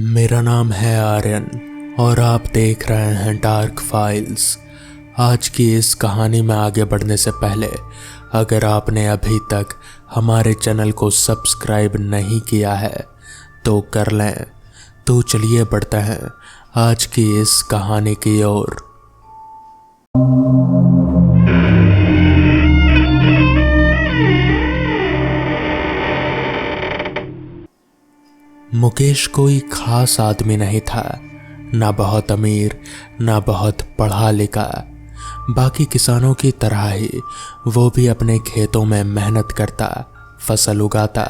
मेरा नाम है आर्यन और आप देख रहे हैं डार्क फाइल्स। आज की इस कहानी में आगे बढ़ने से पहले अगर आपने अभी तक हमारे चैनल को सब्सक्राइब नहीं किया है तो कर लें। तो चलिए बढ़ते हैं आज की इस कहानी की ओर। मुकेश कोई खास आदमी नहीं था, ना बहुत अमीर ना बहुत पढ़ा लिखा। बाकी किसानों की तरह ही वो भी अपने खेतों में मेहनत करता, फसल उगाता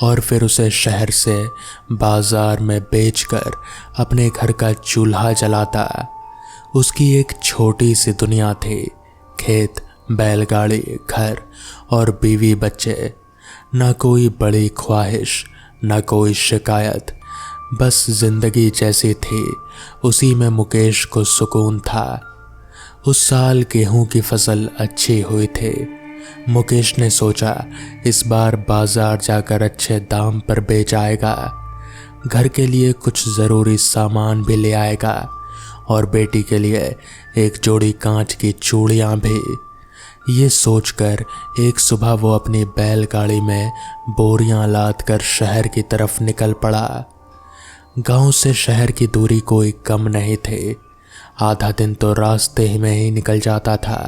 और फिर उसे शहर से बाजार में बेचकर अपने घर का चूल्हा जलाता। उसकी एक छोटी सी दुनिया थी, खेत, बैलगाड़ी, घर और बीवी बच्चे। ना कोई बड़ी ख्वाहिश ना कोई शिकायत, बस जिंदगी जैसी थी उसी में मुकेश को सुकून था। उस साल गेहूं की फसल अच्छी हुई थी। मुकेश ने सोचा इस बार बाजार जाकर अच्छे दाम पर बेच आएगा, घर के लिए कुछ ज़रूरी सामान भी ले आएगा और बेटी के लिए एक जोड़ी कांच की चूड़ियाँ भी। ये सोचकर एक सुबह वो अपनी बैलगाड़ी में बोरियां लाद कर शहर की तरफ निकल पड़ा। गांव से शहर की दूरी कोई कम नहीं थी। आधा दिन तो रास्ते में ही निकल जाता था।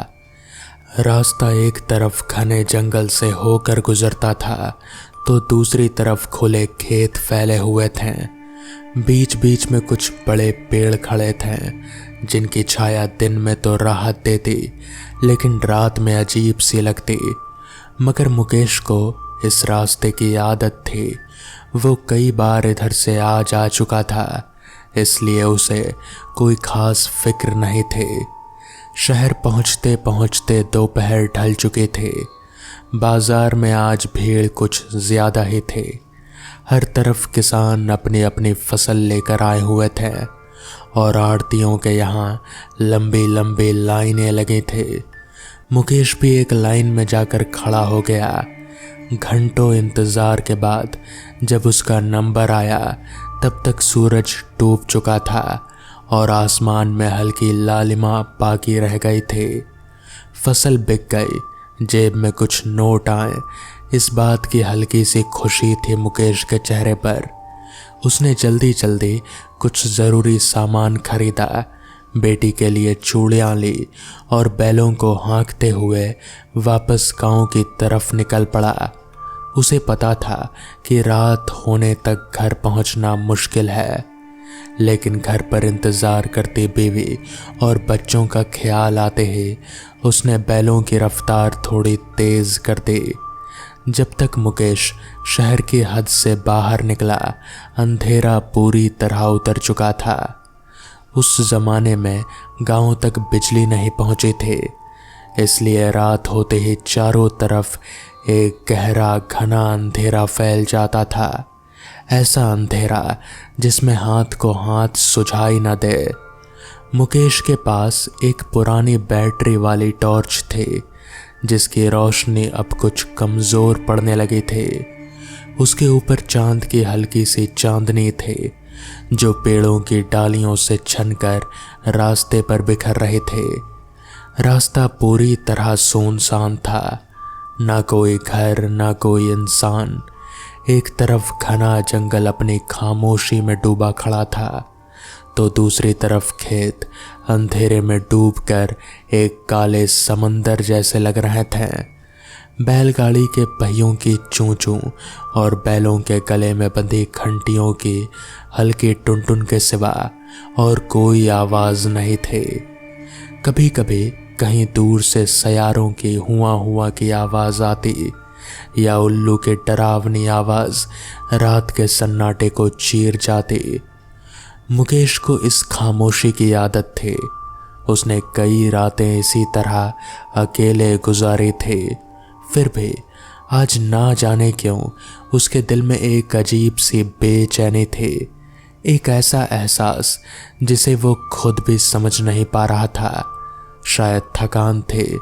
रास्ता एक तरफ घने जंगल से होकर गुजरता था तो दूसरी तरफ खुले खेत फैले हुए थे। बीच बीच में कुछ बड़े पेड़ खड़े थे जिनकी छाया दिन में तो राहत देती लेकिन रात में अजीब सी लगती। मगर मुकेश को इस रास्ते की आदत थी। वो कई बार इधर से आ जा चुका था, इसलिए उसे कोई खास फिक्र नहीं थी। शहर पहुंचते पहुंचते दोपहर ढल चुके थे। बाजार में आज भीड़ कुछ ज्यादा ही थी। हर तरफ किसान अपनी अपनी फसल लेकर आए हुए थे और आड़तियों के यहाँ लंबी लंबी लाइनें लगी थी। मुकेश भी एक लाइन में जाकर खड़ा हो गया। घंटों इंतजार के बाद जब उसका नंबर आया तब तक सूरज डूब चुका था और आसमान में हल्की लालिमा बाकी रह गई थी। फसल बिक गई, जेब में कुछ नोट आए, इस बात की हल्की सी खुशी थी मुकेश के चेहरे पर। उसने जल्दी जल्दी कुछ ज़रूरी सामान खरीदा, बेटी के लिए चूड़ियाँ ली और बैलों को हाँकते हुए वापस गांव की तरफ निकल पड़ा। उसे पता था कि रात होने तक घर पहुंचना मुश्किल है, लेकिन घर पर इंतज़ार करती बीवी और बच्चों का ख्याल आते ही उसने बैलों की रफ्तार थोड़ी तेज़ कर दी। जब तक मुकेश शहर की हद से बाहर निकला, अंधेरा पूरी तरह उतर चुका था। उस जमाने में गांव तक बिजली नहीं पहुंची थी, इसलिए रात होते ही चारों तरफ एक गहरा घना अंधेरा फैल जाता था। ऐसा अंधेरा जिसमें हाथ को हाथ सुझाई न दे। मुकेश के पास एक पुरानी बैटरी वाली टॉर्च थी जिसकी रोशनी अब कुछ कमज़ोर पड़ने लगी थी। उसके ऊपर चांद की हल्की सी चांदनी थी जो पेड़ों की डालियों से छनकर रास्ते पर बिखर रहे थे। रास्ता पूरी तरह सुनसान था, ना कोई घर ना कोई इंसान। एक तरफ घना जंगल अपनी खामोशी में डूबा खड़ा था तो दूसरी तरफ खेत अंधेरे में डूबकर एक काले समंदर जैसे लग रहे थे। बैलगाड़ी के पहियों की चूं-चूं और बैलों के गले में बंधी घंटियों की हल्की टुन-टुन के सिवा और कोई आवाज़ नहीं थी। कभी कभी कहीं दूर से सयारों की हुआ हुआ की आवाज़ आती या उल्लू के डरावनी आवाज़ रात के सन्नाटे को चीर जाती। मुकेश को इस खामोशी की आदत थी। उसने कई रातें इसी तरह अकेले गुजारी थी। फिर भी आज ना जाने क्यों उसके दिल में एक अजीब सी बेचैनी थी, एक ऐसा एहसास जिसे वो खुद भी समझ नहीं पा रहा था। शायद थकान थी,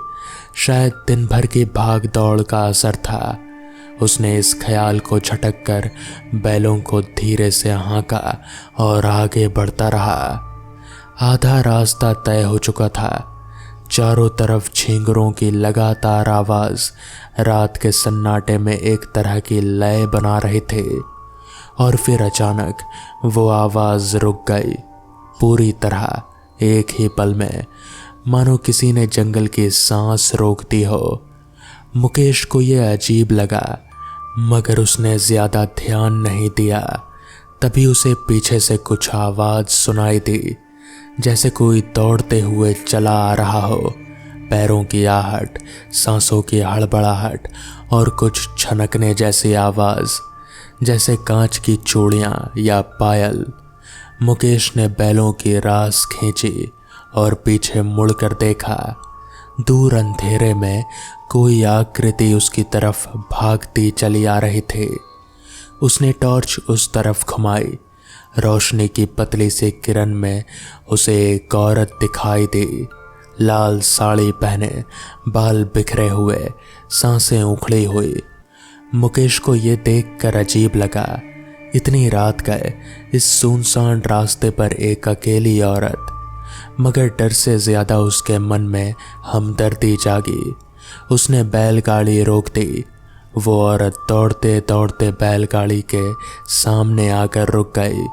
शायद दिन भर की भाग दौड़ का असर था। उसने इस ख्याल को झटक कर बैलों को धीरे से हाँका और आगे बढ़ता रहा। आधा रास्ता तय हो चुका था। चारों तरफ झींगरों की लगातार आवाज रात के सन्नाटे में एक तरह की लय बना रहे थे। और फिर अचानक वो आवाज रुक गई, पूरी तरह, एक ही पल में, मानो किसी ने जंगल की सांस रोक दी हो। मुकेश को यह अजीब लगा, मगर उसने ज्यादा ध्यान नहीं दिया। तभी उसे पीछे से कुछ आवाज सुनाई दी, जैसे कोई दौड़ते हुए चला आ रहा हो। पैरों की आहट, सांसों की हड़बड़ाहट और कुछ छनकने जैसी आवाज, जैसे कांच की चूड़ियां या पायल। मुकेश ने बैलों की रास खींची और पीछे मुड़कर देखा। दूर अंधेरे में कोई आकृति उसकी तरफ भागती चली आ रही थी। उसने टॉर्च उस तरफ घुमाई। रोशनी की पतली सी किरण में उसे एक औरत दिखाई दी। लाल साड़ी पहने, बाल बिखरे हुए, सांसें उखड़ी हुई। मुकेश को ये देखकर अजीब लगा। इतनी रात गए इस सुनसान रास्ते पर एक अकेली औरत, मगर डर से ज्यादा उसके मन में हमदर्दी जागी। उसने बैलगाड़ी रोक दी। वो औरत दौड़ते दौड़ते बैलगाड़ी के सामने आकर रुक गई।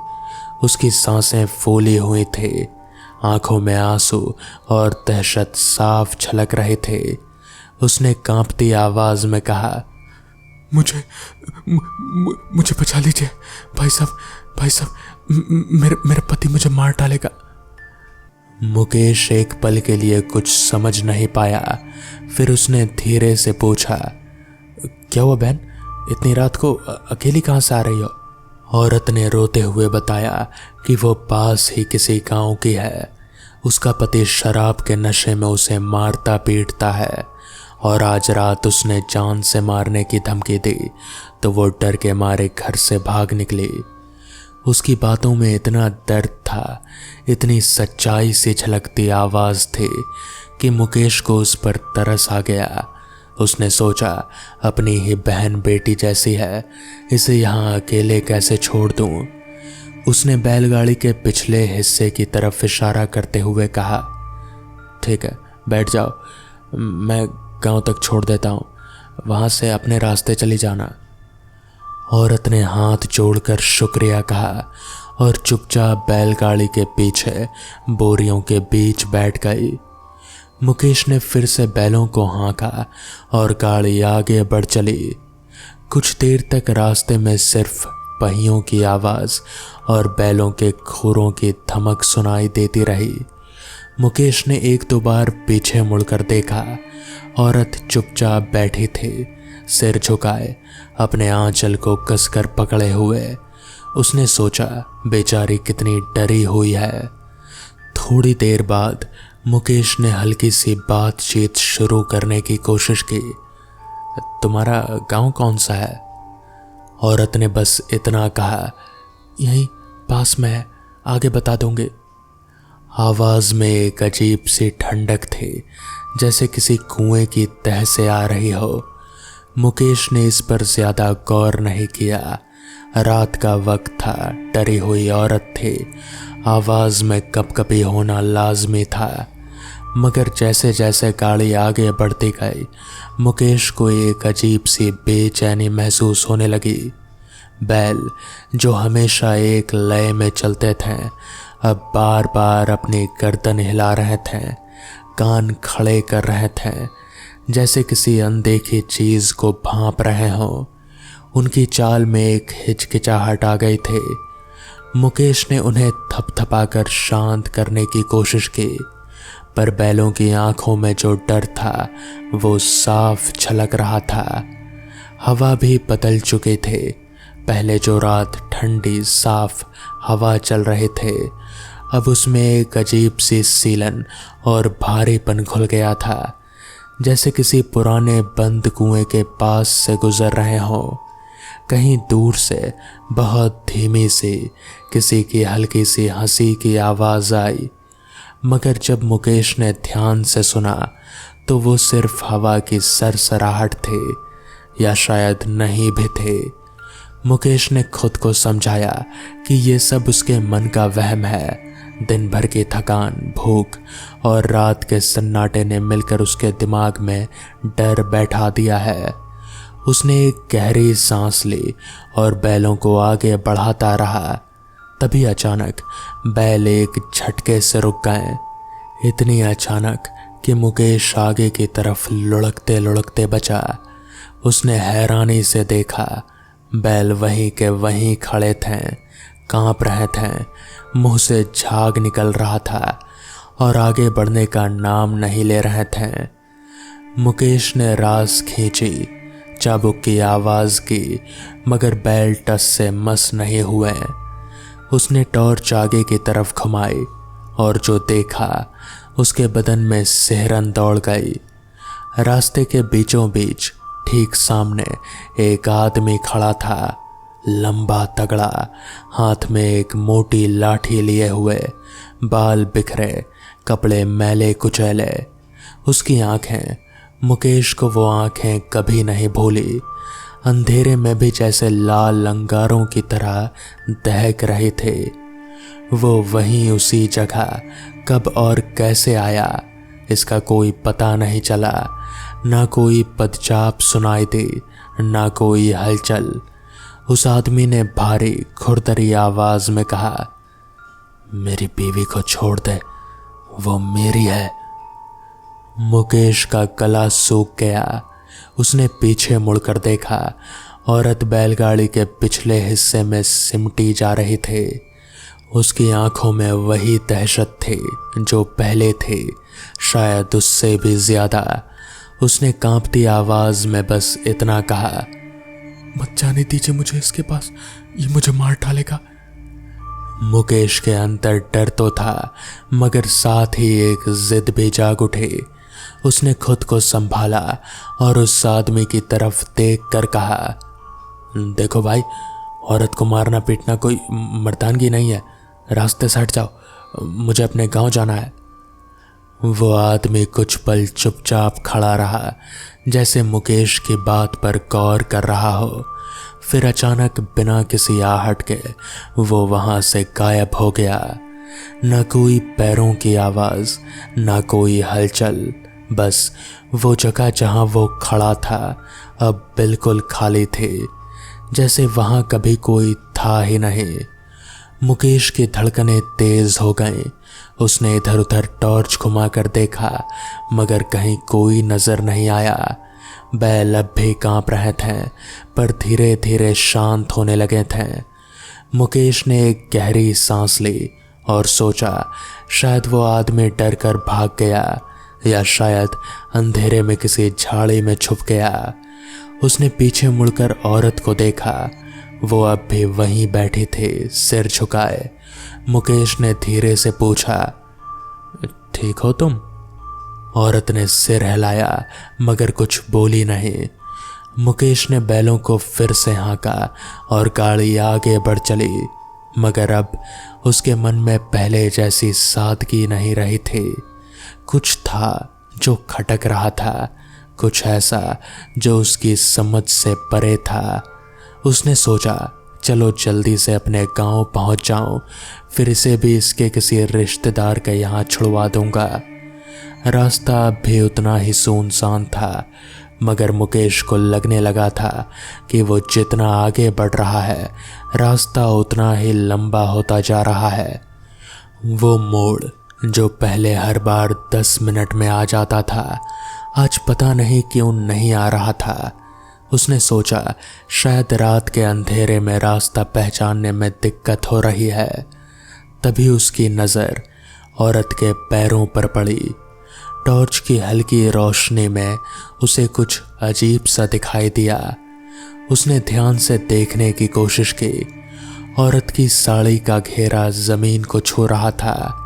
उसकी सांसें फूली हुई थी, आंखों में आंसू और दहशत साफ झलक रहे थे। उसने कांपती आवाज में कहा, मुझे बचा लीजिए भाई साहब, मेरे पति मुझे मार डालेगा। मुकेश एक पल के लिए कुछ समझ नहीं पाया। फिर उसने धीरे से पूछा, क्या हुआ बहन, इतनी रात को अकेली कहाँ से आ रही हो? औरत ने रोते हुए बताया कि वो पास ही किसी गांव की है। उसका पति शराब के नशे में उसे मारता पीटता है और आज रात उसने जान से मारने की धमकी दी तो वो डर के मारे घर से भाग निकली। उसकी बातों में इतना दर्द था, इतनी सच्चाई से झलकती आवाज थी कि मुकेश को उस पर तरस आ गया। उसने सोचा, अपनी ही बहन बेटी जैसी है, इसे यहाँ अकेले कैसे छोड़ दूं। उसने बैलगाड़ी के पिछले हिस्से की तरफ इशारा करते हुए कहा, ठीक है बैठ जाओ, मैं गांव तक छोड़ देता हूँ, वहां से अपने रास्ते चली जाना। औरत ने हाथ जोड़कर शुक्रिया कहा और चुपचाप बैलगाड़ी के पीछे बोरियों के बीच बैठ गई। मुकेश ने फिर से बैलों को हाँका और गाड़ी आगे बढ़ चली। कुछ देर तक रास्ते में सिर्फ पहियों की आवाज और बैलों के खुरों की धमक सुनाई देती रही। मुकेश ने एक दो बार पीछे मुड़कर देखा। औरत चुपचाप बैठी थी, सिर झुकाए, अपने आंचल को कसकर पकड़े हुए। उसने सोचा, बेचारी कितनी डरी हुई है। थोड़ी देर बाद मुकेश ने हल्की सी बातचीत शुरू करने की कोशिश की। तुम्हारा गांव कौन सा है? औरत ने बस इतना कहा, यहीं पास में है, आगे बता दूंगी। आवाज में एक अजीब सी ठंडक थी, जैसे किसी कुएं की तह से आ रही हो। मुकेश ने इस पर ज्यादा गौर नहीं किया। रात का वक्त था, डरी हुई औरत थी, आवाज में कपकपी होना लाजमी था। मगर जैसे जैसे गाड़ी आगे बढ़ती गई, मुकेश को एक अजीब सी बेचैनी महसूस होने लगी। बैल, जो हमेशा एक लय में चलते थे, अब बार बार अपनी गर्दन हिला रहे थे, कान खड़े कर रहे थे, जैसे किसी अनदेखी चीज को भांप रहे हों। उनकी चाल में एक हिचकिचाहट आ गई थी। मुकेश ने उन्हें थपथपाकर शांत करने की कोशिश की, पर बैलों की आंखों में जो डर था वो साफ झलक रहा था। हवा भी बदल चुके थे। पहले जो रात ठंडी साफ हवा चल रहे थे, अब उसमें एक अजीब सी सीलन और भारीपन घुल गया था, जैसे किसी पुराने बंद कुएं के पास से गुजर रहे हों। कहीं दूर से बहुत धीमी सी किसी की हल्की सी हंसी की आवाज आई, मगर जब मुकेश ने ध्यान से सुना तो वो सिर्फ हवा की सरसराहट थी, या शायद नहीं भी थे। मुकेश ने खुद को समझाया कि ये सब उसके मन का वहम है। दिन भर की थकान, भूख और रात के सन्नाटे ने मिलकर उसके दिमाग में डर बैठा दिया है। उसने एक गहरी सांस ली और बैलों को आगे बढ़ाता रहा। तभी अचानक बैल एक झटके से रुक गए। इतनी अचानक कि मुकेश आगे की तरफ लुढ़कते लुढ़कते बचा। उसने हैरानी से देखा, बैल वहीं के वहीं खड़े थे, कांप रहे थे, मुंह से झाग निकल रहा था और आगे बढ़ने का नाम नहीं ले रहे थे। मुकेश ने रास खींची, चाबुक की आवाज की, मगर बैल टस से मस नहीं हुए। उसने टॉर्च आगे की घुमाई घुमाई और जो देखा उसके बदन में सिहरन दौड़ गई। रास्ते के बीचों बीच ठीक सामने एक आदमी खड़ा था, लंबा तगड़ा, हाथ में एक मोटी लाठी लिए हुए, बाल बिखरे, कपड़े मैले कुचैले। उसकी आंखें, मुकेश को वो आंखें कभी नहीं भूली, अंधेरे में भी जैसे लाल अंगारों की तरह दहक रहे थे। वो वहीं उसी जगह कब और कैसे आया, इसका कोई पता नहीं चला। ना कोई पदचाप सुनाई दी, ना कोई हलचल। उस आदमी ने भारी खुरदरी आवाज में कहा, मेरी बीवी को छोड़ दे, वो मेरी है। मुकेश का गला सूख गया। उसने पीछे मुड़कर देखा, औरत बैलगाड़ी के पिछले हिस्से में सिमटी जा रही थी। उसकी आंखों में वही दहशत थी जो पहले थी, शायद उससे भी ज्यादा। उसने कांपती आवाज में बस इतना कहा, मत जाने दीजिए मुझे इसके पास, ये मुझे मार डालेगा। मुकेश के अंदर डर तो था, मगर साथ ही एक जिद भी जाग उठी। उसने खुद को संभाला और उस आदमी की तरफ देख कर कहा, देखो भाई, औरत को मारना पीटना कोई मर्दानगी नहीं है, रास्ते से हट जाओ, मुझे अपने गांव जाना है। वो आदमी कुछ पल चुपचाप खड़ा रहा, जैसे मुकेश की बात पर गौर कर रहा हो। फिर अचानक बिना किसी आहट के वो वहां से गायब हो गया। न कोई पैरों की आवाज, न कोई हलचल, बस वो जगह जहां वो खड़ा था अब बिल्कुल खाली थी, जैसे वहां कभी कोई था ही नहीं। मुकेश की धड़कनें तेज हो गईं। उसने इधर उधर टॉर्च घुमाकर देखा, मगर कहीं कोई नजर नहीं आया। बैल अब भी कांप रहे थे, पर धीरे धीरे शांत होने लगे थे। मुकेश ने एक गहरी सांस ली और सोचा, शायद वो आदमी डर कर भाग गया या शायद अंधेरे में किसी झाड़ी में छुप गया। उसने पीछे मुड़कर औरत को देखा, वो अब भी वहीं बैठी थी, सिर झुकाए। मुकेश ने धीरे से पूछा, ठीक हो तुम? औरत ने सिर हिलाया, मगर कुछ बोली नहीं। मुकेश ने बैलों को फिर से हाँका और गाड़ी आगे बढ़ चली, मगर अब उसके मन में पहले जैसी सादगी नहीं रही थी। कुछ था जो खटक रहा था, कुछ ऐसा जो उसकी समझ से परे था। उसने सोचा, चलो जल्दी से अपने गांव पहुंच जाऊं, फिर इसे भी इसके किसी रिश्तेदार के यहाँ छुड़वा दूंगा। रास्ता अब भी उतना ही सुनसान था, मगर मुकेश को लगने लगा था कि वो जितना आगे बढ़ रहा है, रास्ता उतना ही लंबा होता जा रहा है। वो मोड़ जो पहले हर बार 10 मिनट में आ जाता था, आज पता नहीं क्यों नहीं आ रहा था। उसने सोचा, शायद रात के अंधेरे में रास्ता पहचानने में दिक्कत हो रही है। तभी उसकी नज़र औरत के पैरों पर पड़ी। टॉर्च की हल्की रोशनी में उसे कुछ अजीब सा दिखाई दिया। उसने ध्यान से देखने की कोशिश की। औरत की साड़ी का घेरा जमीन को छू रहा था,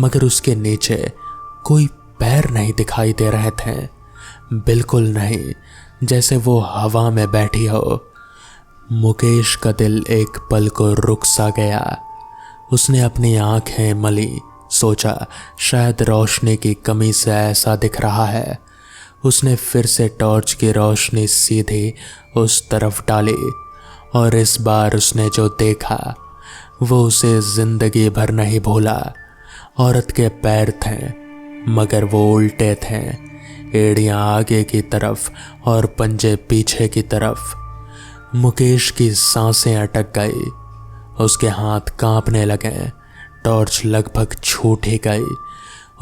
मगर उसके नीचे कोई पैर नहीं दिखाई दे रहे थे, बिल्कुल नहीं, जैसे वो हवा में बैठी हो। मुकेश का दिल एक पल को रुक सा गया। उसने अपनी आंखें मली, सोचा शायद रोशनी की कमी से ऐसा दिख रहा है। उसने फिर से टॉर्च की रोशनी सीधे उस तरफ डाली और इस बार उसने जो देखा वो उसे जिंदगी भर नहीं भूला। औरत के पैर थे मगर वो उल्टे थे, एड़ियां आगे की तरफ और पंजे पीछे की तरफ। मुकेश की सांसें अटक गई, उसके हाथ कांपने लगे, टॉर्च लगभग छूट ही गई।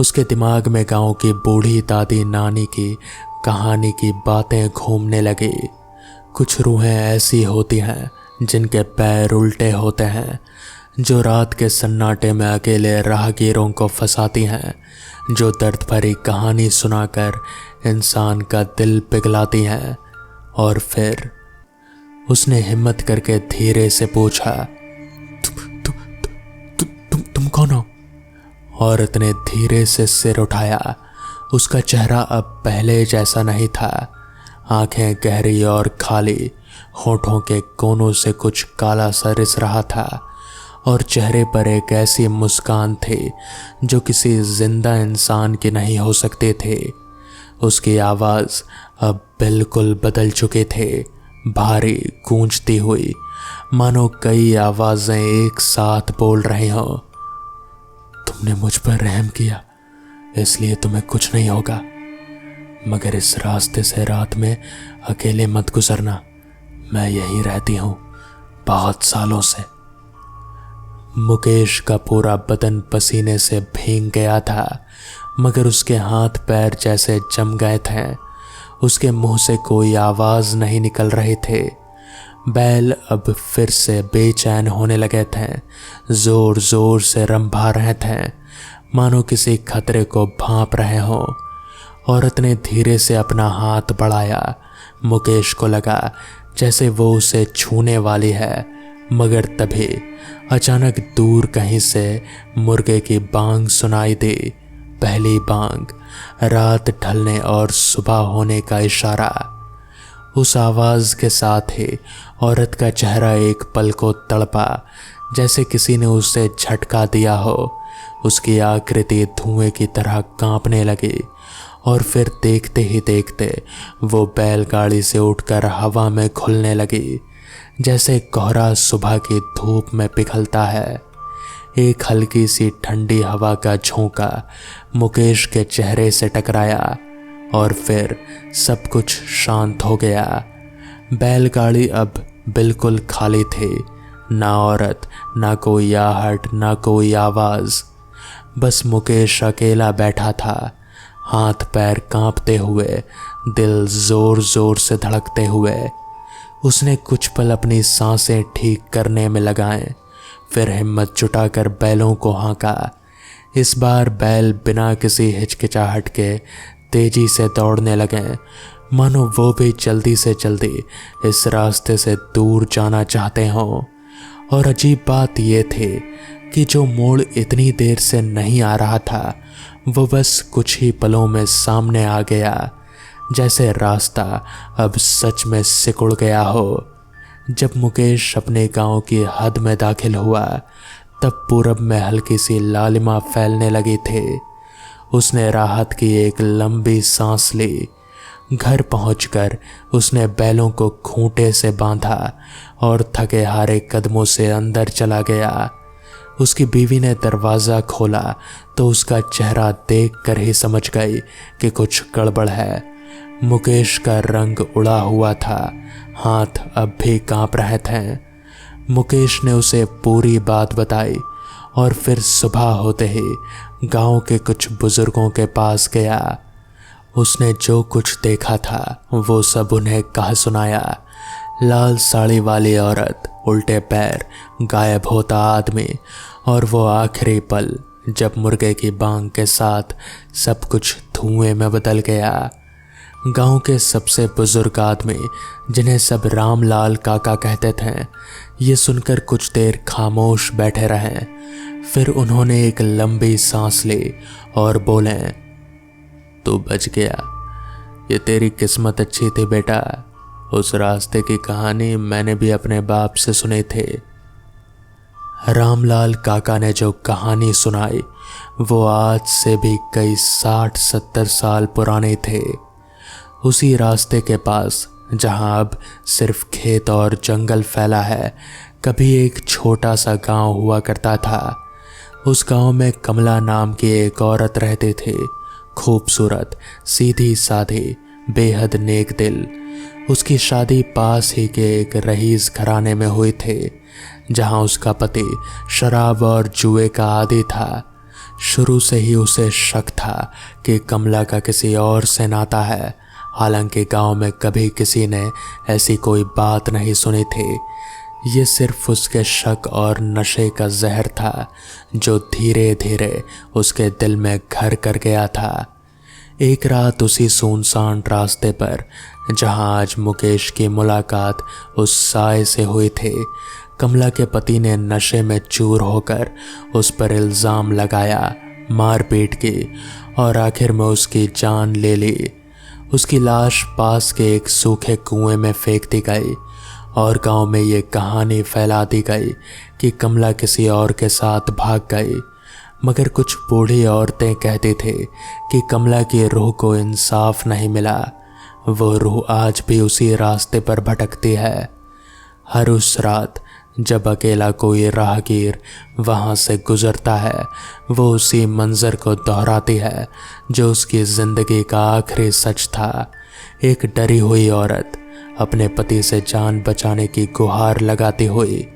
उसके दिमाग में गांव की बूढ़ी दादी नानी की कहानी की बातें घूमने लगी। कुछ रूहें ऐसी होती हैं जिनके पैर उल्टे होते हैं, जो रात के सन्नाटे में अकेले राहगीरों को फंसाती हैं, जो दर्द भरी कहानी सुनाकर इंसान का दिल पिघलाती हैं। और फिर उसने हिम्मत करके धीरे से पूछा, तुम कौन हो? औरत ने धीरे से सिर उठाया। उसका चेहरा अब पहले जैसा नहीं था। आंखें गहरी और खाली, होठों के कोनों से कुछ काला सा रिस रहा था और चेहरे पर एक ऐसी मुस्कान थी जो किसी जिंदा इंसान की नहीं हो सकती थी। उसकी आवाज़ अब बिल्कुल बदल चुकी थी, भारी गूंजती हुई, मानो कई आवाज़ें एक साथ बोल रही हों। तुमने मुझ पर रहम किया इसलिए तुम्हें कुछ नहीं होगा, मगर इस रास्ते से रात में अकेले मत गुजरना। मैं यहीं रहती हूँ बहुत सालों से। मुकेश का पूरा बदन पसीने से भीग गया था, मगर उसके हाथ पैर जैसे जम गए थे। उसके मुंह से कोई आवाज़ नहीं निकल रही थी। बैल अब फिर से बेचैन होने लगे थे, जोर जोर से रंभा रहे थे, मानो किसी खतरे को भांप रहे हों। औरत ने धीरे से अपना हाथ बढ़ाया। मुकेश को लगा जैसे वो उसे छूने वाली है, मगर तभी अचानक दूर कहीं से मुर्गे की बांग सुनाई दी। पहली बांग, रात ढलने और सुबह होने का इशारा। उस आवाज़ के साथ ही औरत का चेहरा एक पल को तड़पा, जैसे किसी ने उसे झटका दिया हो। उसकी आकृति धुएं की तरह कांपने लगी और फिर देखते ही देखते वो बैलगाड़ी से उठकर हवा में घुलने लगी, जैसे कोहरा सुबह की धूप में पिघलता है। एक हल्की सी ठंडी हवा का झोंका मुकेश के चेहरे से टकराया और फिर सब कुछ शांत हो गया। बैलगाड़ी अब बिल्कुल खाली थी, ना औरत, ना कोई आहट, ना कोई आवाज़। बस मुकेश अकेला बैठा था, हाथ पैर कांपते हुए, दिल जोर जोर से धड़कते हुए। उसने कुछ पल अपनी सांसें ठीक करने में लगाए, फिर हिम्मत जुटाकर बैलों को हाँका। इस बार बैल बिना किसी हिचकिचाहट के तेजी से दौड़ने लगे, मानो वो भी जल्दी से जल्दी इस रास्ते से दूर जाना चाहते हों। और अजीब बात ये थी कि जो मोड़ इतनी देर से नहीं आ रहा था, वो बस कुछ ही पलों में सामने आ गया, जैसे रास्ता अब सच में सिकुड़ गया हो। जब मुकेश अपने गांव की हद में दाखिल हुआ, तब पूरब में हल्की सी लालिमा फैलने लगी थी। उसने राहत की एक लंबी सांस ली। घर पहुंचकर उसने बैलों को खूंटे से बांधा और थके हारे कदमों से अंदर चला गया। उसकी बीवी ने दरवाज़ा खोला तो उसका चेहरा देखकर ही समझ गई कि कुछ गड़बड़ है। मुकेश का रंग उड़ा हुआ था, हाथ अब भी कांप रहे थे। मुकेश ने उसे पूरी बात बताई और फिर सुबह होते ही गांव के कुछ बुजुर्गों के पास गया। उसने जो कुछ देखा था वो सब उन्हें कहा सुनाया। लाल साड़ी वाली औरत, उल्टे पैर, गायब होता आदमी और वो आखिरी पल जब मुर्गे की बांग के साथ सब कुछ धुएं में बदल गया। गांव के सबसे बुजुर्ग आदमी, जिन्हें सब रामलाल काका कहते थे, ये सुनकर कुछ देर खामोश बैठे रहे। फिर उन्होंने एक लंबी सांस ली और बोले, तू बच गया, ये तेरी किस्मत अच्छी थी बेटा। उस रास्ते की कहानी मैंने भी अपने बाप से सुनी थी। रामलाल काका ने जो कहानी सुनाई वो आज से भी कई 60-70 साल पुरानी थे। उसी रास्ते के पास जहां अब सिर्फ खेत और जंगल फैला है, कभी एक छोटा सा गांव हुआ करता था। उस गांव में कमला नाम की एक औरत रहती थी। खूबसूरत, सीधी साधी, बेहद नेक दिल। उसकी शादी पास ही के एक रईस घराने में हुई थी, जहां उसका पति शराब और जुए का आदी था। शुरू से ही उसे शक था कि कमला का किसी और से नाता है। हालांकि गांव में कभी किसी ने ऐसी कोई बात नहीं सुनी थी। ये सिर्फ उसके शक और नशे का जहर था, जो धीरे धीरे उसके दिल में घर कर गया था। एक रात उसी सुनसान रास्ते पर, जहां आज मुकेश की मुलाकात उस साए से हुई थी, कमला के पति ने नशे में चूर होकर उस पर इल्ज़ाम लगाया, मारपीट की और आखिर में उसकी जान ले ली। उसकी लाश पास के एक सूखे कुएं में फेंक दी गई और गांव में ये कहानी फैला दी गई कि कमला किसी और के साथ भाग गई। मगर कुछ बूढ़ी औरतें कहती थी कि कमला की रूह को इंसाफ नहीं मिला। वो रूह आज भी उसी रास्ते पर भटकती है। हर उस रात जब अकेला कोई राहगीर वहां से गुजरता है, वो उसी मंजर को दोहराती है जो उसकी जिंदगी का आखिरी सच था। एक डरी हुई औरत अपने पति से जान बचाने की गुहार लगाती हुई।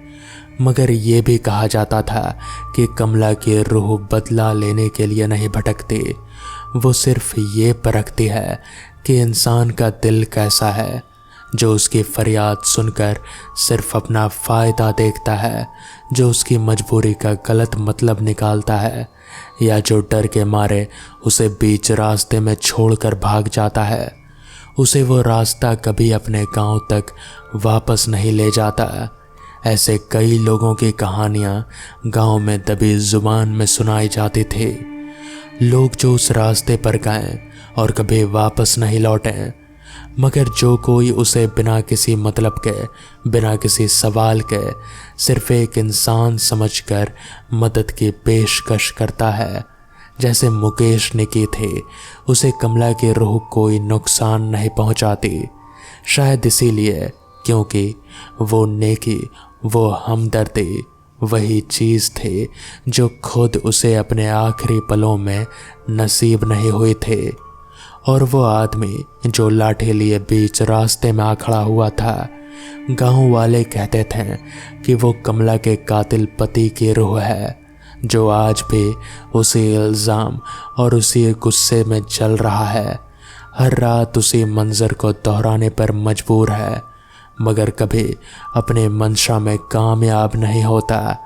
मगर ये भी कहा जाता था कि कमला की रूह बदला लेने के लिए नहीं भटकती, वो सिर्फ ये परखती है कि इंसान का दिल कैसा है, जो उसकी फरियाद सुनकर सिर्फ अपना फ़ायदा देखता है, जो उसकी मजबूरी का गलत मतलब निकालता है, या जो डर के मारे उसे बीच रास्ते में छोड़कर भाग जाता है। उसे वो रास्ता कभी अपने गांव तक वापस नहीं ले जाता। ऐसे कई लोगों की कहानियां गांव में दबी जुबान में सुनाई जाती थी। लोग जो उस रास्ते पर गए और कभी वापस नहीं लौटे, मगर जो कोई उसे बिना किसी मतलब के, बिना किसी सवाल के, सिर्फ एक इंसान समझकर मदद की पेशकश करता है, जैसे मुकेश ने की थी, उसे कमला की रूह कोई नुकसान नहीं पहुंचाती। शायद इसीलिए क्योंकि वो नेकी, वो हमदर्दी वही चीज़ थी जो खुद उसे अपने आखिरी पलों में नसीब नहीं हुई थी। और वो आदमी जो लाठी लिए बीच रास्ते में आ खड़ा हुआ था, गांव वाले कहते थे कि वो कमला के कातिल पति की रूह है, जो आज भी उसी इल्ज़ाम और उसी गुस्से में चल रहा है। हर रात उसी मंजर को दोहराने पर मजबूर है, मगर कभी अपने मंशा में कामयाब नहीं होता,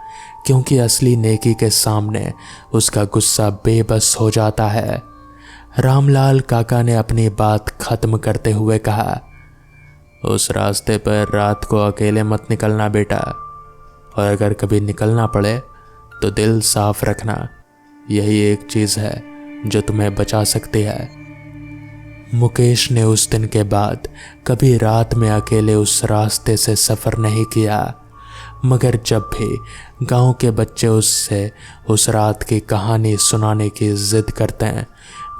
क्योंकि असली नेकी के सामने उसका गुस्सा बेबस हो जाता है। रामलाल काका ने अपनी बात खत्म करते हुए कहा, उस रास्ते पर रात को अकेले मत निकलना बेटा, और अगर कभी निकलना पड़े तो दिल साफ रखना। यही एक चीज़ है जो तुम्हें बचा सकती है। मुकेश ने उस दिन के बाद कभी रात में अकेले उस रास्ते से सफ़र नहीं किया, मगर जब भी गांव के बच्चे उससे उस रात की कहानी सुनाने की जिद करते हैं,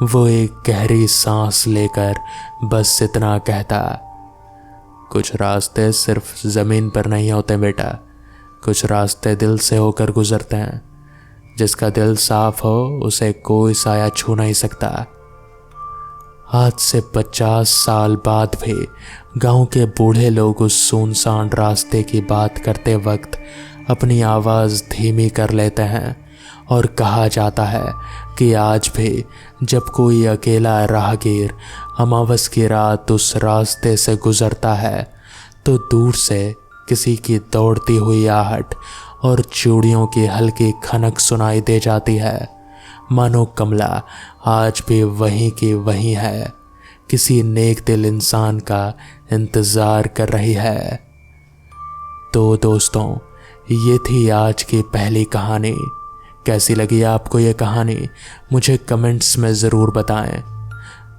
वो एक गहरी सांस लेकर बस इतना कहता, कुछ रास्ते सिर्फ ज़मीन पर नहीं होते बेटा, कुछ रास्ते दिल से होकर गुजरते हैं। जिसका दिल साफ हो उसे कोई साया छू नहीं सकता। आज से 50 साल बाद भी गांव के बूढ़े लोग उस सुनसान रास्ते की बात करते वक्त अपनी आवाज़ धीमी कर लेते हैं, और कहा जाता है कि आज भी जब कोई अकेला राहगीर अमावस की रात उस रास्ते से गुजरता है, तो दूर से किसी की दौड़ती हुई आहट और चूड़ियों की हल्की खनक सुनाई दे जाती है, मानो कमला आज भी वहीं की वहीं है, किसी नेक दिल इंसान का इंतज़ार कर रही है। तो दोस्तों, ये थी आज की पहली कहानी। कैसी लगी आपको ये कहानी, मुझे कमेंट्स में ज़रूर बताएं।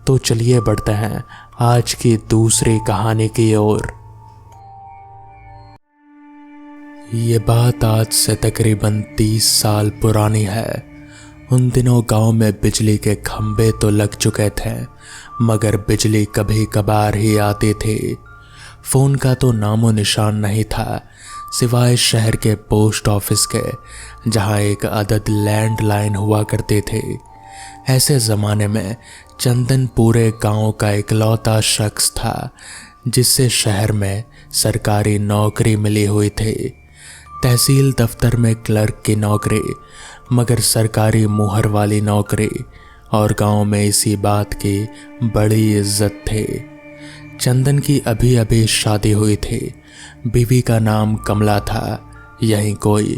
तो चलिए बढ़ते हैं आज की दूसरी कहानी की ओर। ये बात आज से तकरीबन 30 साल पुरानी है। उन दिनों गांव में बिजली के खंभे तो लग चुके थे, मगर बिजली कभी कभार ही आती थी। फोन का तो नामो निशान नहीं था, सिवाय शहर के पोस्ट ऑफिस के, जहां एक अदद लैंडलाइन हुआ करते थे। ऐसे जमाने में चंदन पूरे गांव का इकलौता शख्स था जिससे शहर में सरकारी नौकरी मिली हुई थी। तहसील दफ्तर में क्लर्क की नौकरी, मगर सरकारी मुहर वाली नौकरी, और गांव में इसी बात की बड़ी इज्जत थी। चंदन की अभी अभी शादी हुई थी। बीवी का नाम कमला था, यही कोई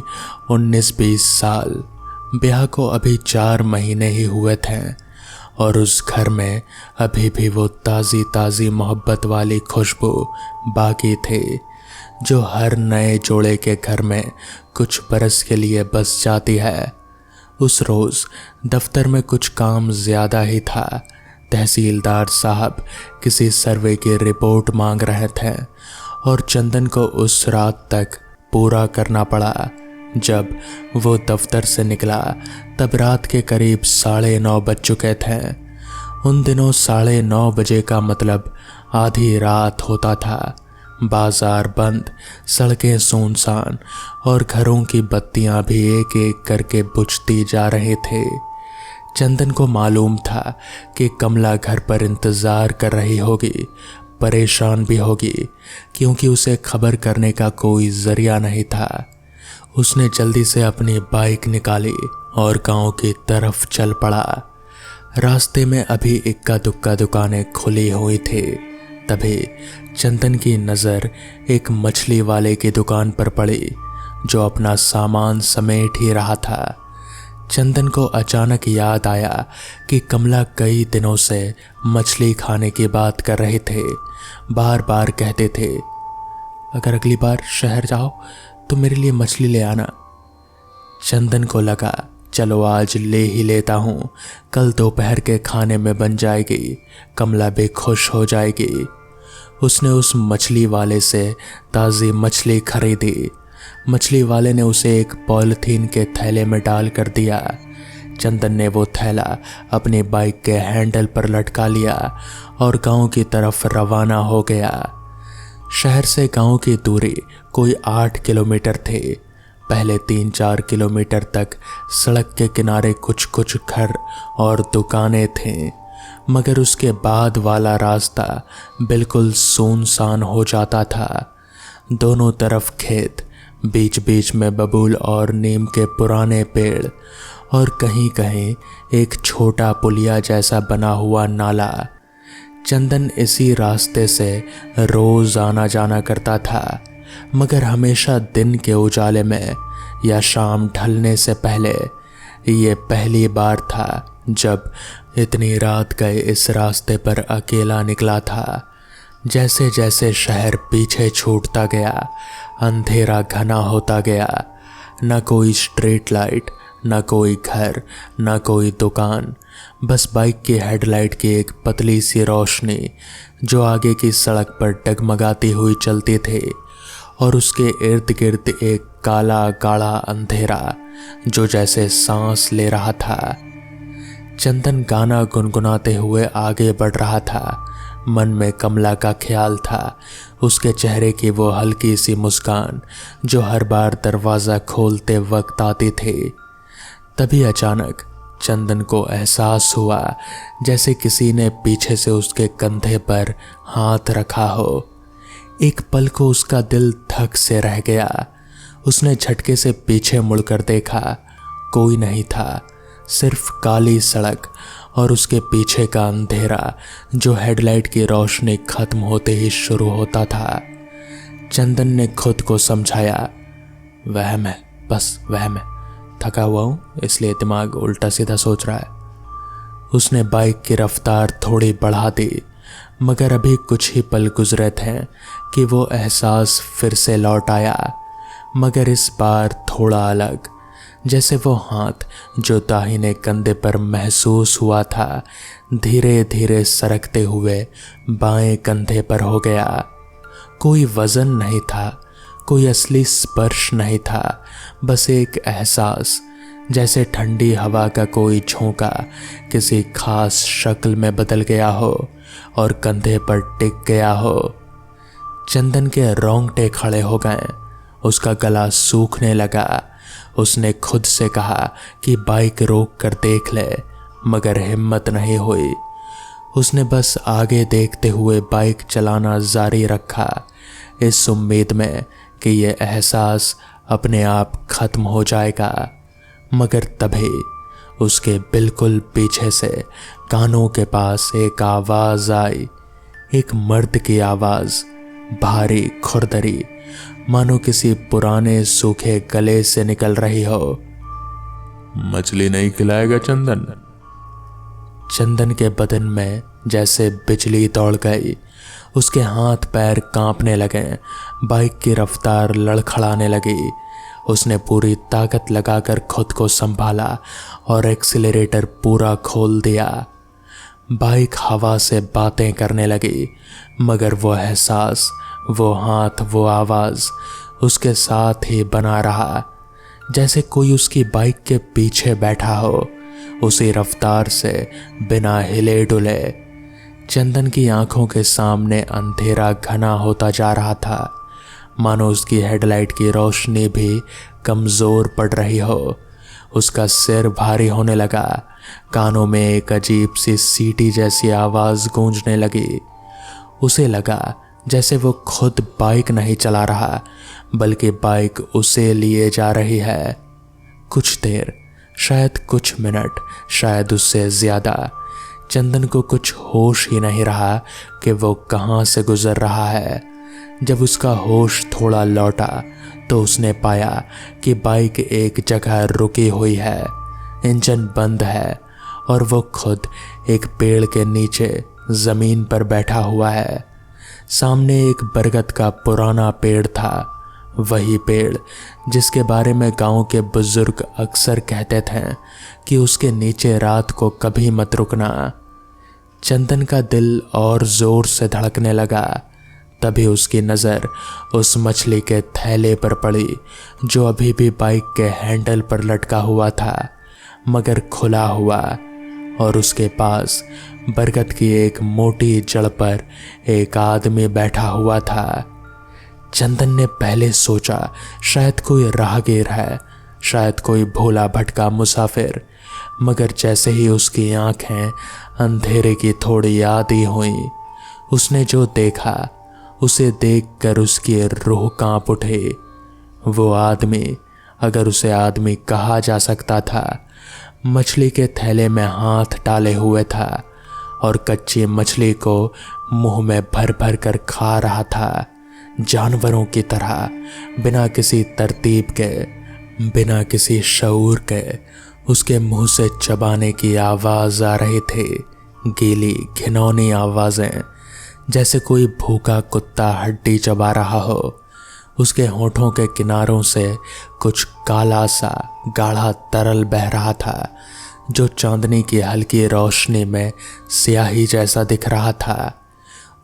19-20 साल। ब्याह को अभी 4 महीने ही हुए थे और उस घर में अभी भी वो ताज़ी ताज़ी मोहब्बत वाली खुशबू बाकी थी जो हर नए जोड़े के घर में कुछ बरस के लिए बस जाती है। उस रोज़ दफ्तर में कुछ काम ज़्यादा ही था। तहसीलदार साहब किसी सर्वे की रिपोर्ट मांग रहे थे और चंदन को उस रात तक पूरा करना पड़ा। जब वो दफ्तर से निकला तब रात के करीब 9:30 बज चुके थे। उन दिनों 9:30 बजे का मतलब आधी रात होता था। बाजार बंद, सड़कें सुनसान और घरों की बत्तियां भी एक एक करके बुझती जा रही थे। चंदन को मालूम था कि कमला घर पर इंतजार कर रही होगी, परेशान भी होगी, क्योंकि उसे खबर करने का कोई जरिया नहीं था। उसने जल्दी से अपनी बाइक निकाली और गांव की तरफ चल पड़ा। रास्ते में अभी इक्का दुक्का दुकानें खुली हुई थी। तभी चंदन की नज़र एक मछली वाले की दुकान पर पड़ी जो अपना सामान समेट ही रहा था। चंदन को अचानक याद आया कि कमला कई दिनों से मछली खाने की बात कर रहे थे। बार बार कहते थे, अगर अगली बार शहर जाओ तो मेरे लिए मछली ले आना। चंदन को लगा, चलो आज ले ही लेता हूँ, कल दोपहर के खाने में बन जाएगी, कमला भी खुश हो जाएगी। उसने उस मछली वाले से ताज़ी मछली खरीदी। मछली वाले ने उसे एक पॉलिथीन के थैले में डाल कर दिया। चंदन ने वो थैला अपनी बाइक के हैंडल पर लटका लिया और गांव की तरफ रवाना हो गया। शहर से गांव की दूरी कोई 8 किलोमीटर थी। पहले 3-4 किलोमीटर तक सड़क के किनारे कुछ कुछ घर और दुकानें थीं, मगर उसके बाद वाला रास्ता बिल्कुल सुनसान हो जाता था। दोनों तरफ खेत, बीच बीच में बबूल और नीम के पुराने पेड़ और कहीं कहीं एक छोटा पुलिया जैसा बना हुआ नाला। चंदन इसी रास्ते से रोज आना जाना करता था, मगर हमेशा दिन के उजाले में या शाम ढलने से पहले। ये पहली बार था जब इतनी रात गए इस रास्ते पर अकेला निकला था। जैसे जैसे शहर पीछे छूटता गया, अंधेरा घना होता गया। न कोई स्ट्रीट लाइट, न कोई घर, न कोई दुकान, बस बाइक की हेडलाइट की एक पतली सी रोशनी जो आगे की सड़क पर डगमगाती हुई चलती थी, और उसके इर्द गिर्द एक काला गाढ़ा अंधेरा जो जैसे सांस ले रहा था। चंदन गाना गुनगुनाते हुए आगे बढ़ रहा था। मन में कमला का ख्याल था, उसके चेहरे की वो हल्की सी मुस्कान जो हर बार दरवाज़ा खोलते वक्त आती थी। तभी अचानक चंदन को एहसास हुआ जैसे किसी ने पीछे से उसके कंधे पर हाथ रखा हो। एक पल को उसका दिल धक से रह गया। उसने झटके से पीछे मुड़कर देखा, कोई नहीं था, सिर्फ काली सड़क और उसके पीछे का अंधेरा जो हेडलाइट की रोशनी खत्म होते ही शुरू होता था। चंदन ने खुद को समझाया, वहम है, बस वहम है, थका हुआ हूँ इसलिए दिमाग उल्टा सीधा सोच रहा है। उसने बाइक की रफ्तार थोड़ी बढ़ा दी, मगर अभी कुछ ही पल गुजरे थे कि वो एहसास फिर से लौट आया, मगर इस बार थोड़ा अलग। जैसे वो हाथ जो दाहिने कंधे पर महसूस हुआ था, धीरे धीरे सरकते हुए बाएं कंधे पर हो गया। कोई वजन नहीं था, कोई असली स्पर्श नहीं था, बस एक एहसास जैसे ठंडी हवा का कोई झोंका किसी खास शक्ल में बदल गया हो और कंधे पर टिक गया हो। चंदन के रोंगटे खड़े हो गए, उसका गला सूखने लगा। उसने खुद से कहा कि बाइक रोक कर देख ले, मगर हिम्मत नहीं हुई। उसने बस आगे देखते हुए बाइक चलाना जारी रखा, इस उम्मीद में कि यह एहसास अपने आप खत्म हो जाएगा। मगर तभी उसके बिल्कुल पीछे से कानों के पास एक आवाज आई, एक मर्द की आवाज, भारी खुरदरी, मानो किसी पुराने सूखे गले से निकल रही हो। मछली नहीं खिलाएगा चंदन? चंदन के बदन में जैसे बिजली दौड़ गई, उसके हाथ पैर कांपने लगे, बाइक की रफ्तार लड़खड़ाने लगी। उसने पूरी ताकत लगाकर खुद को संभाला और एक्सीलरेटर पूरा खोल दिया। बाइक हवा से बातें करने लगी, मगर वो एहसास, वो हाथ, वो आवाज उसके साथ ही बना रहा, जैसे कोई उसकी बाइक के पीछे बैठा हो, उसी रफ्तार से बिना हिले डुले। चंदन की आंखों के सामने अंधेरा घना होता जा रहा था, मानो उसकी हेडलाइट की रोशनी भी कमजोर पड़ रही हो। उसका सिर भारी होने लगा, कानों में एक अजीब सी सीटी जैसी आवाज गूंजने लगी। उसे लगा जैसे वो खुद बाइक नहीं चला रहा, बल्कि बाइक उसे लिए जा रही है। कुछ देर, शायद कुछ मिनट, शायद उससे ज्यादा, चंदन को कुछ होश ही नहीं रहा कि वो कहाँ से गुजर रहा है। जब उसका होश थोड़ा लौटा तो उसने पाया कि बाइक एक जगह रुकी हुई है, इंजन बंद है और वो खुद एक पेड़ के नीचे जमीन पर बैठा हुआ है। सामने एक बरगद का पुराना पेड़ था, वही पेड़ जिसके बारे में गांव के बुजुर्ग अक्सर कहते थे कि उसके नीचे रात को कभी मत रुकना। चंदन का दिल और जोर से धड़कने लगा। तभी उसकी नज़र उस मछली के थैले पर पड़ी जो अभी भी बाइक के हैंडल पर लटका हुआ था, मगर खुला हुआ, और उसके पास बरगद की एक मोटी जड़ पर एक आदमी बैठा हुआ था। चंदन ने पहले सोचा शायद कोई राहगीर है, शायद कोई भोला भटका मुसाफिर, मगर जैसे ही उसकी आंखें अंधेरे की थोड़ी आदी हुई, उसने जो देखा उसे देखकर उसकी रूह कांप उठी। वो आदमी, अगर उसे आदमी कहा जा सकता था, मछली के थैले में हाथ डाले हुए था और कच्ची मछली को मुंह में भर भर कर खा रहा था, जानवरों की तरह, बिना किसी तरतीब के, बिना किसी शऊर के। उसके मुंह से चबाने की आवाज आ रही थी, गीली घिनौनी आवाजें, जैसे कोई भूखा कुत्ता हड्डी चबा रहा हो। उसके होठों के किनारों से कुछ काला सा गाढ़ा तरल बह रहा था, जो चांदनी की हल्की रोशनी में स्याही जैसा दिख रहा था।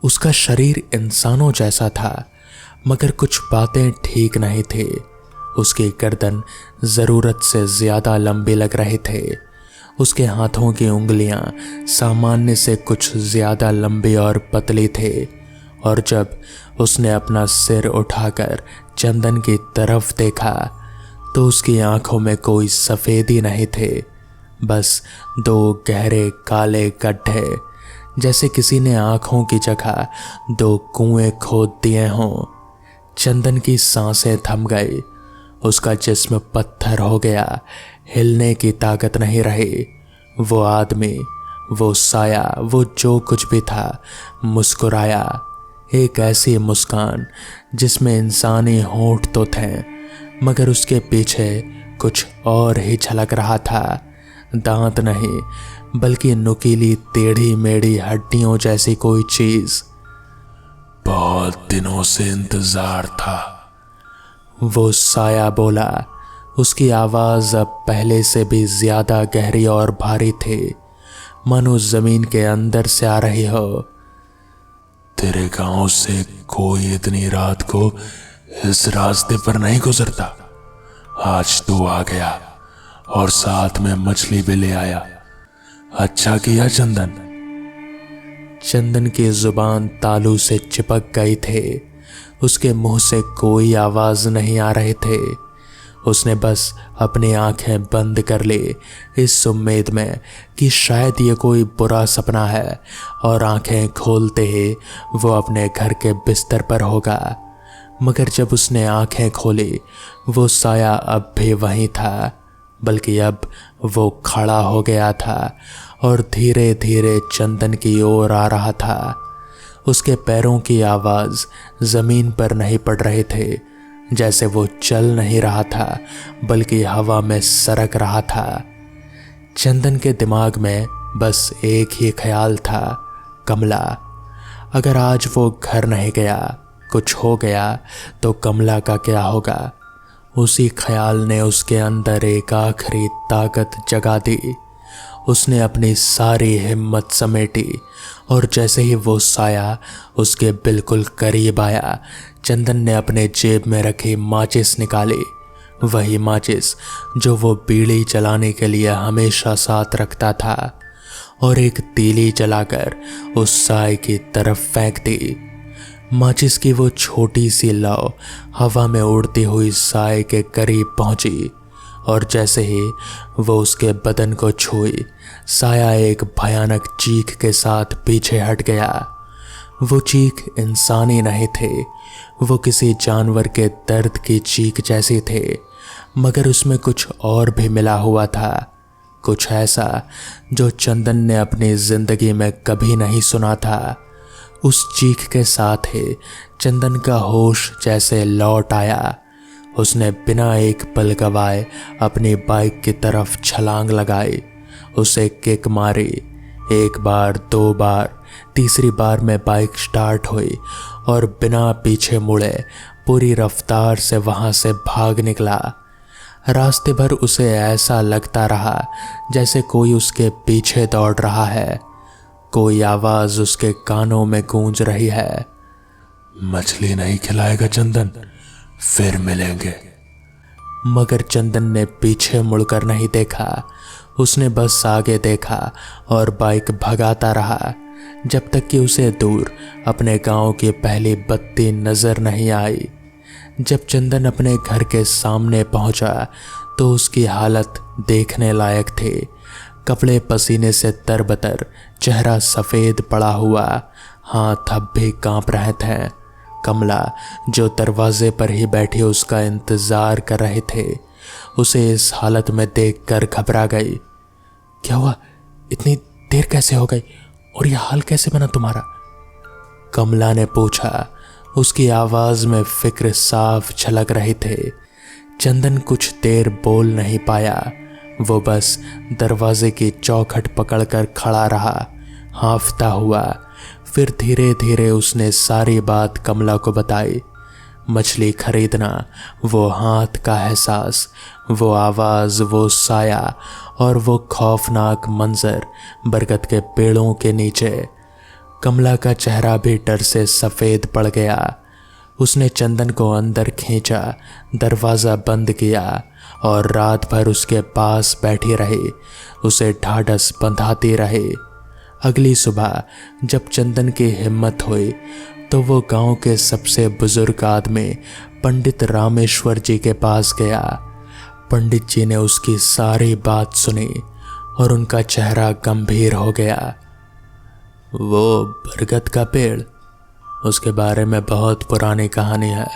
उसका शरीर इंसानों जैसा था, मगर कुछ बातें ठीक नहीं थी। उसकी गर्दन जरूरत से ज्यादा लंबी लग रही थी। उसके हाथों की उंगलियां सामान्य से कुछ ज्यादा लंबी और पतली थी, और जब उसने अपना सिर उठाकर चंदन की तरफ देखा तो उसकी आंखों में कोई सफेदी नहीं थे, बस दो गहरे काले गड्ढे, जैसे किसी ने आंखों की जगह दो कुएं खोद दिए हों। चंदन की सांसें थम गई, उसका जिस्म पत्थर हो गया, हिलने की ताकत नहीं रही। वो आदमी, वो साया, वो जो कुछ भी था, मुस्कुराया, एक ऐसी मुस्कान जिसमें इंसानी होंठ तो थे, मगर उसके पीछे कुछ और ही झलक रहा था। दांत नहीं, बल्कि नुकीली टेढ़ी मेढ़ी हड्डियों जैसी कोई चीज। बहुत दिनों से इंतजार था, वो साया बोला। उसकी आवाज अब पहले से भी ज्यादा गहरी और भारी थी, मानो जमीन के अंदर से आ रही हो। तेरे गांव से कोई इतनी रात को इस रास्ते पर नहीं गुजरता। आज तू आ गया और साथ में मछली भी ले आया। अच्छा किया चंदन। चंदन की जुबान तालू से चिपक गई थे। उसके मुंह से कोई आवाज नहीं आ रहे थे। उसने बस अपनी आंखें बंद कर ली, इस उम्मीद में कि शायद ये कोई बुरा सपना है, और आंखें खोलते ही वो अपने घर के बिस्तर पर होगा। मगर जब उसने आंखें खोली, वो साया अब भी वहीं था, बल्कि अब वो खड़ा हो गया था और धीरे धीरे चंदन की ओर आ रहा था। उसके पैरों की आवाज जमीन पर नहीं पड़ रहे थे, जैसे वो चल नहीं रहा था बल्कि हवा में सरक रहा था। चंदन के दिमाग में बस एक ही ख्याल था, कमला। अगर आज वो घर नहीं गया, कुछ हो गया तो कमला का क्या होगा। उसी ख्याल ने उसके अंदर एक आखिरी ताकत जगा दी। उसने अपनी सारी हिम्मत समेटी और जैसे ही वो साया उसके बिल्कुल करीब आया, चंदन ने अपने जेब में रखी माचिस निकाली। वही माचिस जो वो बीड़ी जलाने के लिए हमेशा साथ रखता था, और एक तीली जलाकर उस साए की तरफ फेंक दी। माचिस की वो छोटी सी लौ हवा में उड़ती हुई साए के करीब पहुंची, और जैसे ही वो उसके बदन को छुई, साया एक भयानक चीख के साथ पीछे हट गया। वो चीख इंसानी नहीं थे, वो किसी जानवर के दर्द की चीख जैसी थे, मगर उसमें कुछ और भी मिला हुआ था, कुछ ऐसा जो चंदन ने अपनी जिंदगी में कभी नहीं सुना था। उस चीख के साथ ही चंदन का होश जैसे लौट आया। उसने बिना एक पल गवाए अपनी बाइक की तरफ छलांग लगाई, उसे किक मारी। एक बार, दो बार, तीसरी बार में बाइक स्टार्ट हुई और बिना पीछे मुड़े पूरी रफ्तार से वहां से भाग निकला। रास्ते भर उसे ऐसा लगता रहा जैसे कोई उसके पीछे दौड़ रहा है। कोई आवाज उसके कानों में गूंज रही है, मछली नहीं खिलाएगा चंदन, फिर मिलेंगे। मगर चंदन ने पीछे मुड़कर नहीं देखा। उसने बस आगे देखा और बाइक भगाता रहा जब तक कि उसे दूर अपने गांव की पहली बत्ती नजर नहीं आई। जब चंदन अपने घर के सामने पहुंचा तो उसकी हालत देखने लायक थी। कपड़े पसीने से तरबतर, चेहरा सफ़ेद पड़ा हुआ, हाथ अब भी कांप रहे थे। कमला जो दरवाजे पर ही बैठी उसका इंतज़ार कर रहे थे, उसे इस हालत में देखकर घबरा गई। क्या हुआ? इतनी देर कैसे हो गई और यह हाल कैसे बना तुम्हारा? कमला ने पूछा। उसकी आवाज़ में फिक्र साफ झलक रहे थे। चंदन कुछ देर बोल नहीं पाया। वो बस दरवाजे की चौखट पकड़कर खड़ा रहा, हाँफता हुआ। फिर धीरे धीरे उसने सारी बात कमला को बताई। मछली खरीदना, वो हाथ का एहसास, वो आवाज़, वो साया और वो खौफनाक मंजर बरगद के पेड़ों के नीचे। कमला का चेहरा भी डर से सफ़ेद पड़ गया। उसने चंदन को अंदर खींचा, दरवाज़ा बंद किया और रात भर उसके पास बैठी रही, उसे ढाढ़स बंधाती रही। अगली सुबह जब चंदन की हिम्मत हुई तो वो गांव के सबसे बुजुर्ग आदमी पंडित रामेश्वर जी के पास गया। पंडित जी ने उसकी सारी बात सुनी और उनका चेहरा गंभीर हो गया। वो बरगद का पेड़, उसके बारे में बहुत पुरानी कहानी है।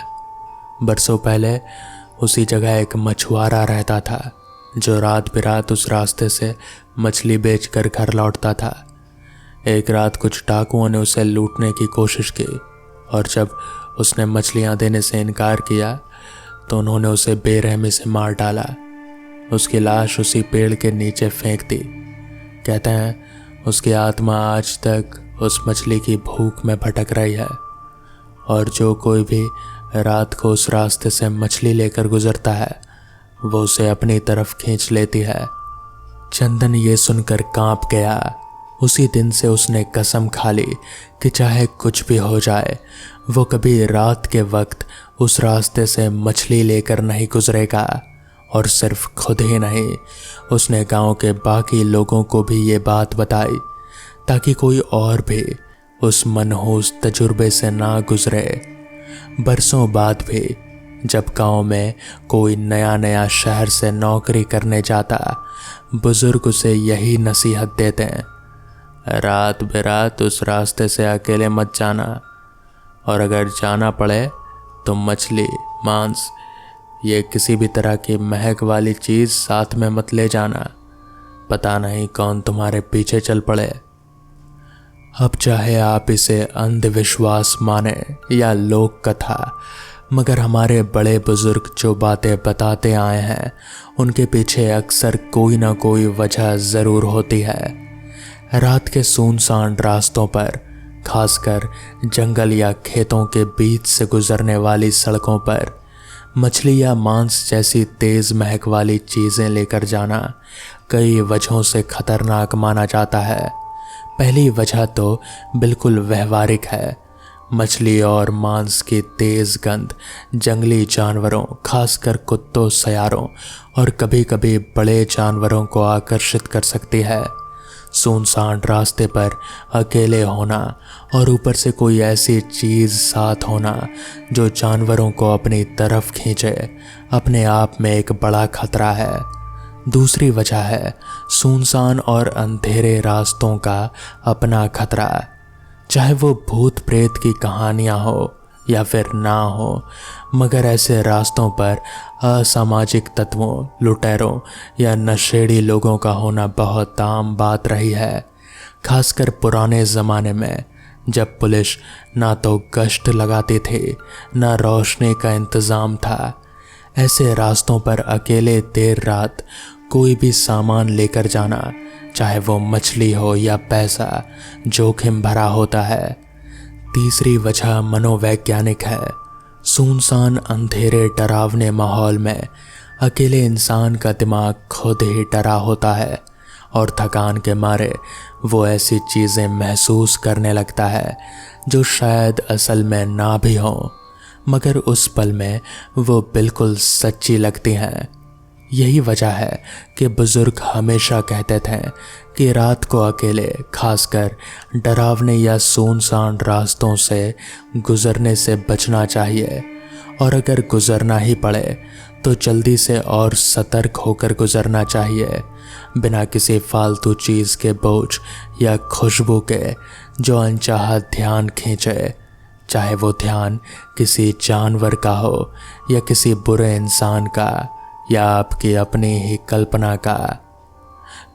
बरसों पहले उसी जगह एक मछुआरा रहता था जो रात बिरात उस रास्ते से मछली बेचकर घर लौटता था। एक रात कुछ डाकुओं ने उसे लूटने की कोशिश की और जब उसने मछलियां देने से इनकार किया तो उन्होंने उसे बेरहमी से मार डाला। उसकी लाश उसी पेड़ के नीचे फेंक दी। कहते हैं उसकी आत्मा आज तक उस मछली की भूख में भटक रही है और जो कोई भी रात को उस रास्ते से मछली लेकर गुजरता है वो उसे अपनी तरफ खींच लेती है। चंदन ये सुनकर कांप गया। उसी दिन से उसने कसम खा ली कि चाहे कुछ भी हो जाए वो कभी रात के वक्त उस रास्ते से मछली लेकर नहीं गुजरेगा और सिर्फ खुद ही नहीं, उसने गांव के बाकी लोगों को भी ये बात बताई ताकि कोई और भी उस मनहूस तजुर्बे से ना गुजरे। बरसों बाद भी जब गांव में कोई नया शहर से नौकरी करने जाता, बुजुर्ग उसे यही नसीहत देते हैं, रात बेरात उस रास्ते से अकेले मत जाना, और अगर जाना पड़े तो मछली, मांस, ये किसी भी तरह की महक वाली चीज़ साथ में मत ले जाना, पता नहीं कौन तुम्हारे पीछे चल पड़े। अब चाहे आप इसे अंधविश्वास माने या लोक कथा, मगर हमारे बड़े बुजुर्ग जो बातें बताते आए हैं उनके पीछे अक्सर कोई ना कोई वजह ज़रूर होती है। रात के सुनसान रास्तों पर, खासकर जंगल या खेतों के बीच से गुजरने वाली सड़कों पर, मछली या मांस जैसी तेज़ महक वाली चीज़ें लेकर जाना कई वजहों से खतरनाक माना जाता है। पहली वजह तो बिल्कुल व्यवहारिक है। मछली और मांस की तेज गंध जंगली जानवरों, खासकर कुत्तों, सयारों और कभी कभी बड़े जानवरों को आकर्षित कर सकती है। सुनसान रास्ते पर अकेले होना और ऊपर से कोई ऐसी चीज़ साथ होना जो जानवरों को अपनी तरफ खींचे, अपने आप में एक बड़ा खतरा है। दूसरी वजह है सुनसान और अंधेरे रास्तों का अपना खतरा। चाहे वो भूत प्रेत की कहानियाँ हो या फिर ना हो, मगर ऐसे रास्तों पर असामाजिक तत्वों, लुटेरों या नशेड़ी लोगों का होना बहुत आम बात रही है। खासकर पुराने ज़माने में जब पुलिस ना तो गश्त लगाती थी, ना रोशनी का इंतज़ाम था। ऐसे रास्तों पर अकेले देर रात कोई भी सामान लेकर जाना, चाहे वो मछली हो या पैसा, जोखिम भरा होता है। तीसरी वजह मनोवैज्ञानिक है। सुनसान, अंधेरे, डरावने माहौल में अकेले इंसान का दिमाग खुद ही डरा होता है और थकान के मारे वो ऐसी चीज़ें महसूस करने लगता है जो शायद असल में ना भी हों, मगर उस पल में वो बिल्कुल सच्ची लगती हैं। यही वजह है कि बुजुर्ग हमेशा कहते थे कि रात को अकेले, खासकर डरावने या सुनसान रास्तों से गुजरने से बचना चाहिए, और अगर गुजरना ही पड़े तो जल्दी से और सतर्क होकर गुजरना चाहिए, बिना किसी फालतू चीज़ के बोझ या खुशबू के जो अनचाहा ध्यान खींचे, चाहे वो ध्यान किसी जानवर का हो या किसी बुरे इंसान का या आपकी अपनी ही कल्पना का।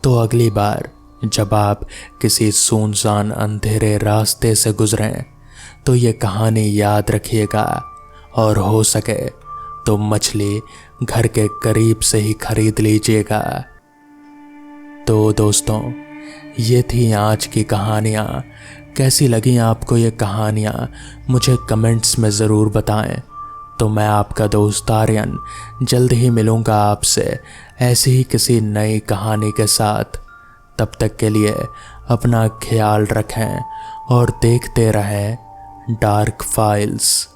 तो अगली बार जब आप किसी सुनसान अंधेरे रास्ते से गुजरें तो ये कहानी याद रखिएगा, और हो सके तो मछली घर के करीब से ही खरीद लीजिएगा। तो दोस्तों, ये थी आज की कहानियाँ। कैसी लगी आपको ये कहानियाँ मुझे कमेंट्स में ज़रूर बताएं। तो मैं आपका दोस्त आर्यन जल्द ही मिलूँगा आपसे ऐसी ही किसी नई कहानी के साथ। तब तक के लिए अपना ख्याल रखें और देखते रहें डार्क फाइल्स।